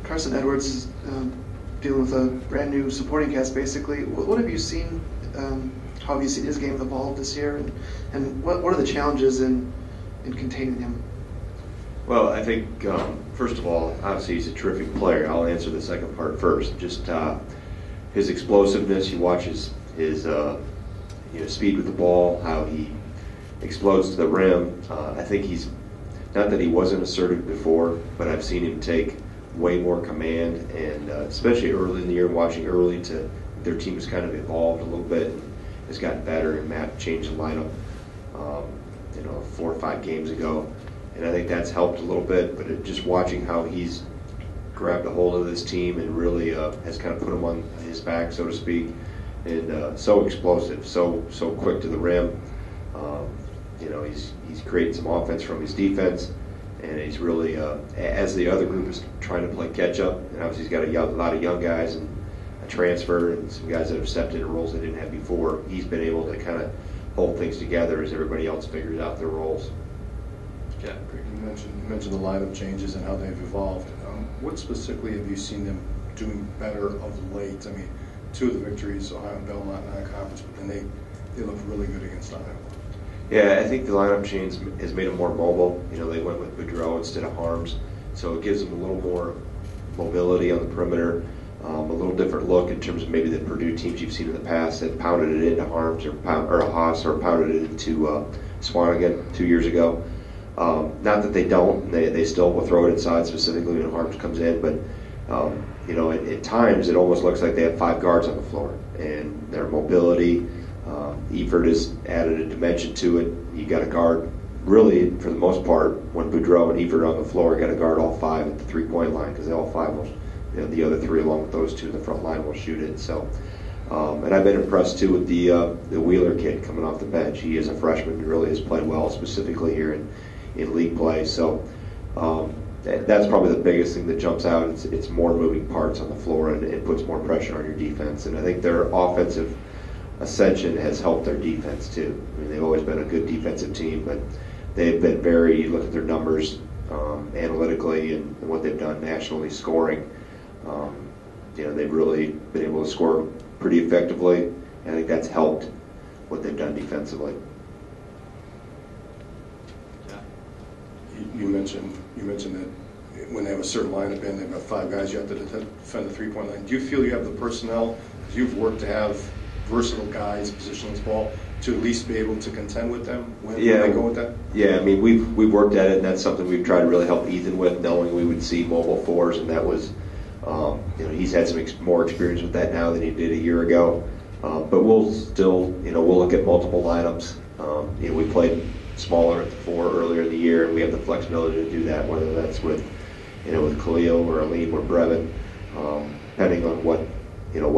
Carson Edwards is dealing with a brand new supporting cast, basically. What have you seen? How have you seen his game evolve this year, and what are the challenges in containing him? Well, I think first of all, obviously he's a terrific player. I'll answer the second part first. Just his explosiveness. You watch his speed with the ball, how he explodes to the rim. I think he's not that he wasn't assertive before, but I've seen him take way more command, and especially early in the year, watching early, their team has kind of evolved a little bit and has gotten better, and Matt changed the lineup 4 or 5 games ago, and I think that's helped a little bit. But just watching how he's grabbed a hold of this team and really has kind of put him on his back, so to speak, and so explosive, so quick to the rim. He's creating some offense from his defense, and he's really, as the other group is trying to play catch up, and obviously he's got a lot of young guys and a transfer and some guys that have stepped into roles they didn't have before. He's been able to kind of hold things together as everybody else figures out their roles. Yeah, you mentioned the lineup changes and how they've evolved. What specifically have you seen them doing better of late? I mean, 2 of the victories, Ohio and Belmont, non-conference, but then they look really good against Iowa. Yeah, I think the lineup change has made them more mobile. They went with Boudreau instead of Harms, so it gives them a little more mobility on the perimeter, a little different look in terms of maybe the Purdue teams you've seen in the past that pounded it into Harms or Haas or pounded it into Swanigan 2 years ago. Not that they don't; they still will throw it inside, specifically when Harms comes in. But at times it almost looks like they have 5 guards on the floor, and their mobility. Eford has added a dimension to it. You got to guard, really, for the most part, when Boudreau and Eford are on the floor, you got to guard all 5 at the 3-point line, because all 5 will, the other 3 along with those 2 in the front line will shoot it. So, and I've been impressed too with the Wheeler kid coming off the bench. He is a freshman, really has played well, specifically here in league play. So that's probably the biggest thing that jumps out. It's more moving parts on the floor, and it puts more pressure on your defense. And I think their offensive ascension has helped their defense too. I mean, they've always been a good defensive team, but they've been you look at their numbers analytically and what they've done nationally scoring, they've really been able to score pretty effectively, and I think that's helped what they've done defensively. Yeah. You mentioned that when they have a certain lineup in, they've got 5 guys, you have to defend the 3-point line. Do you feel you have the personnel, as you've worked to have versatile guys positionless ball, to at least be able to contend with them when they go with that? Yeah, I mean, we've worked at it, and that's something we've tried to really help Ethan with, knowing we would see mobile 4s, and that was, he's had some more experience with that now than he did a year ago. But we'll still, we'll look at multiple lineups. We played smaller at the 4 earlier in the year, and we have the flexibility to do that, whether that's with Khalil or Aleem or Brevin, depending on what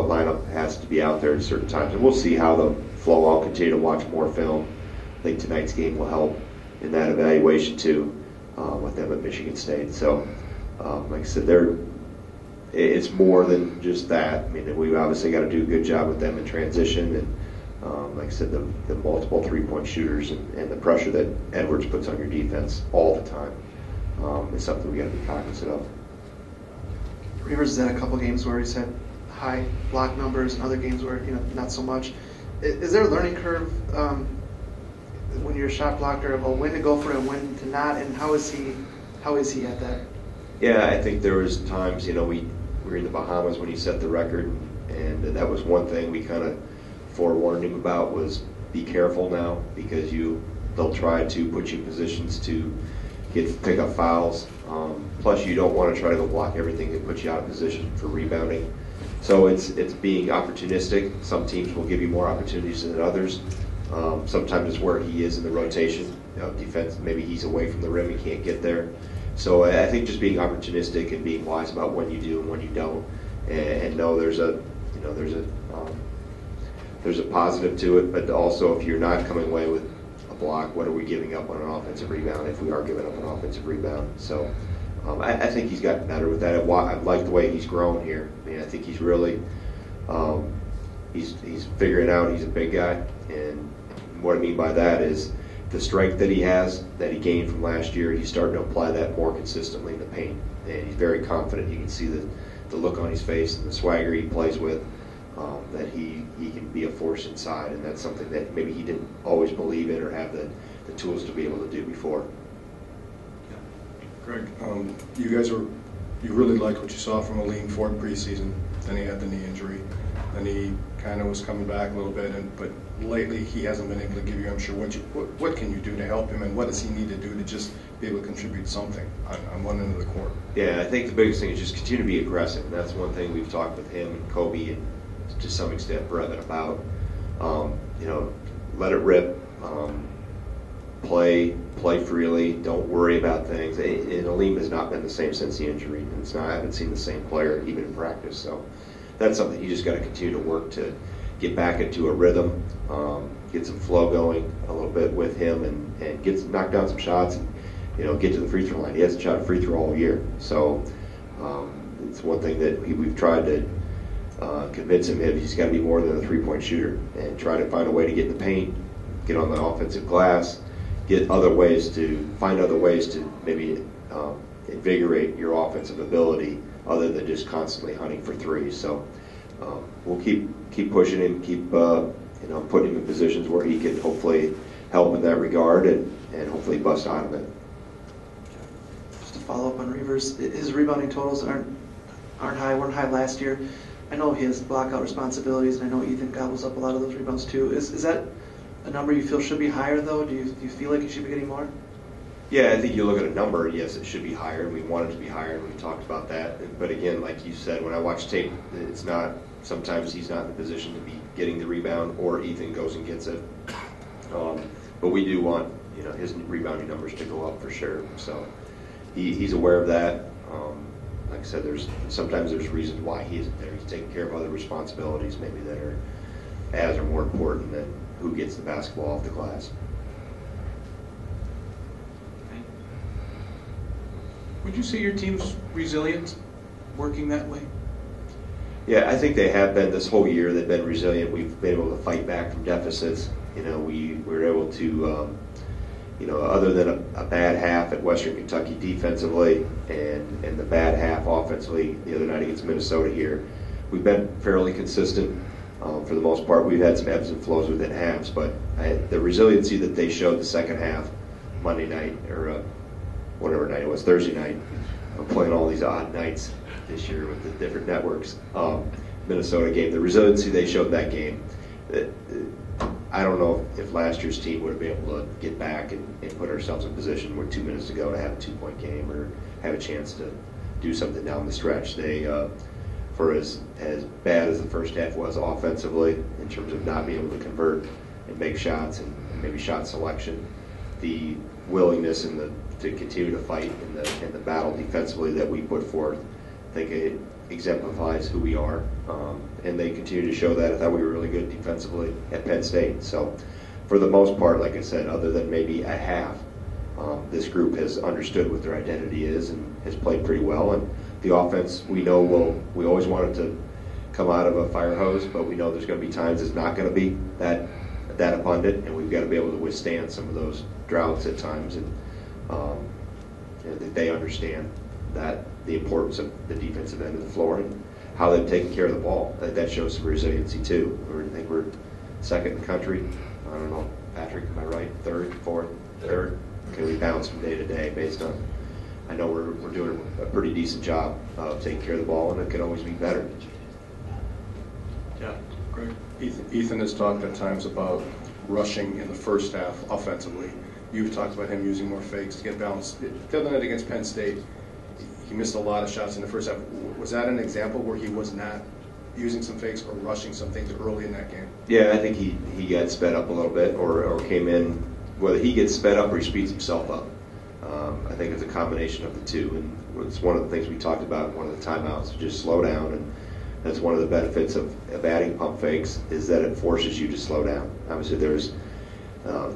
lineup has to be out there at certain times. And we'll see how the flow. I'll continue to watch more film. I think tonight's game will help in that evaluation too, with them at Michigan State. So, like I said, it's more than just that. I mean, we've obviously got to do a good job with them in transition, and like I said, the multiple 3-point shooters and the pressure that Edwards puts on your defense all the time is something we got to be cognizant of. Reavers has had a couple games where he's had high block numbers, and other games where not so much. Is there a learning curve when you're a shot blocker of when to go for it and when to not, and how is he at that? Yeah, I think there was times we were in the Bahamas when he set the record, and that was one thing we kind of forewarned him about, was be careful now, because they'll try to put you in positions to pick up fouls. Plus, you don't want to try to go block everything that puts you out of position for rebounding. So it's being opportunistic. Some teams will give you more opportunities than others. Sometimes it's where he is in the rotation. Defense, maybe he's away from the rim, he can't get there. So I think just being opportunistic and being wise about when you do and when you don't, and know there's a positive to it, but also if you're not coming away with a block, what are we giving up on an offensive rebound if we are giving up an offensive rebound? So I think he's gotten better with that. I like the way he's grown here. I mean, I think he's really he's figuring out he's a big guy, and what I mean by that is the strength that he has, that he gained from last year, he's starting to apply that more consistently in the paint. And he's very confident. You can see the look on his face and the swagger he plays with, that he can be a force inside. And that's something that maybe he didn't always believe in or have the tools to be able to do before. Greg, you really liked what you saw from Aleem Ford preseason. Then he had the knee injury. Then he kind of was coming back a little bit, but lately he hasn't been able to give you, I'm sure, what can you do to help him, and what does he need to do to just be able to contribute something on one end of the court? Yeah, I think the biggest thing is just continue to be aggressive. And that's one thing we've talked with him and Kobe and to some extent Brevin about. Let it rip. Play freely. Don't worry about things. And Aleem has not been the same since the injury. And I haven't seen the same player even in practice. So that's something you just got to continue to work to get back into a rhythm, get some flow going a little bit with him, and knock down some shots and get to the free throw line. He hasn't shot a free throw all year. So it's one thing that we've tried to convince him of. He's got to be more than a three-point shooter and try to find a way to get in the paint, get on the offensive glass, find other ways to maybe invigorate your offensive ability other than just constantly hunting for threes. So we'll keep pushing him, keep putting him in positions where he can hopefully help in that regard and hopefully bust out of it. Just to follow up on Reavers, his rebounding totals aren't high. Weren't high last year. I know he has block out responsibilities, and I know Ethan gobbles up a lot of those rebounds too. Is that a number you feel should be higher, though? Do you feel like he should be getting more? Yeah, I think you look at a number, yes, it should be higher. We want it to be higher, and we talked about that. But again, like you said, when I watch tape, sometimes he's not in the position to be getting the rebound, or Ethan goes and gets it. But we do want his rebounding numbers to go up for sure. So he's aware of that. Like I said, sometimes there's reasons why he isn't there. He's taking care of other responsibilities maybe that are as or more important than who gets the basketball off the glass. Would you say your team's resilient, working that way? Yeah, I think they have been this whole year. They've been resilient. We've been able to fight back from deficits. We were able to, other than a bad half at Western Kentucky defensively and the bad half offensively the other night against Minnesota here, we've been fairly consistent. For the most part, we've had some ebbs and flows within halves, but the resiliency that they showed the second half, Monday night, or whatever night it was, Thursday night, I'm playing all these odd nights this year with the different networks, Minnesota game, the resiliency they showed that game, I don't know if last year's team would have been able to get back and put ourselves in position with 2 minutes to go to have a 2-point game or have a chance to do something down the stretch. They for as bad as the first half was offensively in terms of not being able to convert and make shots and maybe shot selection, the willingness to continue to fight in the battle defensively that we put forth, I think it exemplifies who we are. And they continue to show that. I thought we were really good defensively at Penn State. So for the most part, like I said, other than maybe a half, this group has understood what their identity is and has played pretty well. And the offense, we always want it to come out of a fire hose, but we know there's going to be times it's not going to be that abundant, and we've got to be able to withstand some of those droughts at times. And they understand that the importance of the defensive end of the floor and how they've taken care of the ball. That shows some resiliency too. I think we're second in the country. I don't know, Patrick, am I right? Third, fourth, third? Can we bounce from day to day based on? I know we're doing a pretty decent job of taking care of the ball, and it could always be better. Yeah, Greg. Ethan has talked at times about rushing in the first half offensively. You've talked about him using more fakes to get balanced. The other night against Penn State, he missed a lot of shots in the first half. Was that an example where he was not using some fakes or rushing some things early in that game? Yeah, I think he got sped up a little bit or came in, whether he gets sped up or he speeds himself up. I think it's a combination of the two, and it's one of the things we talked about in one of the timeouts, to just slow down, and that's one of the benefits of adding pump fakes is that it forces you to slow down. Obviously there's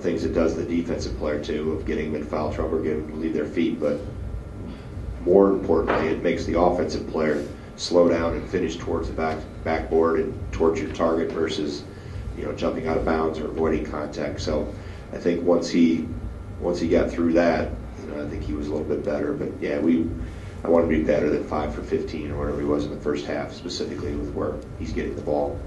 things it does the defensive player too, of getting them in foul trouble or getting them to leave their feet, but more importantly, it makes the offensive player slow down and finish towards the backboard and towards your target versus jumping out of bounds or avoiding contact. So I think once he got through that, I think he was a little bit better. But yeah, I want to be better than 5 for 15 or whatever he was in the first half, specifically with where he's getting the ball.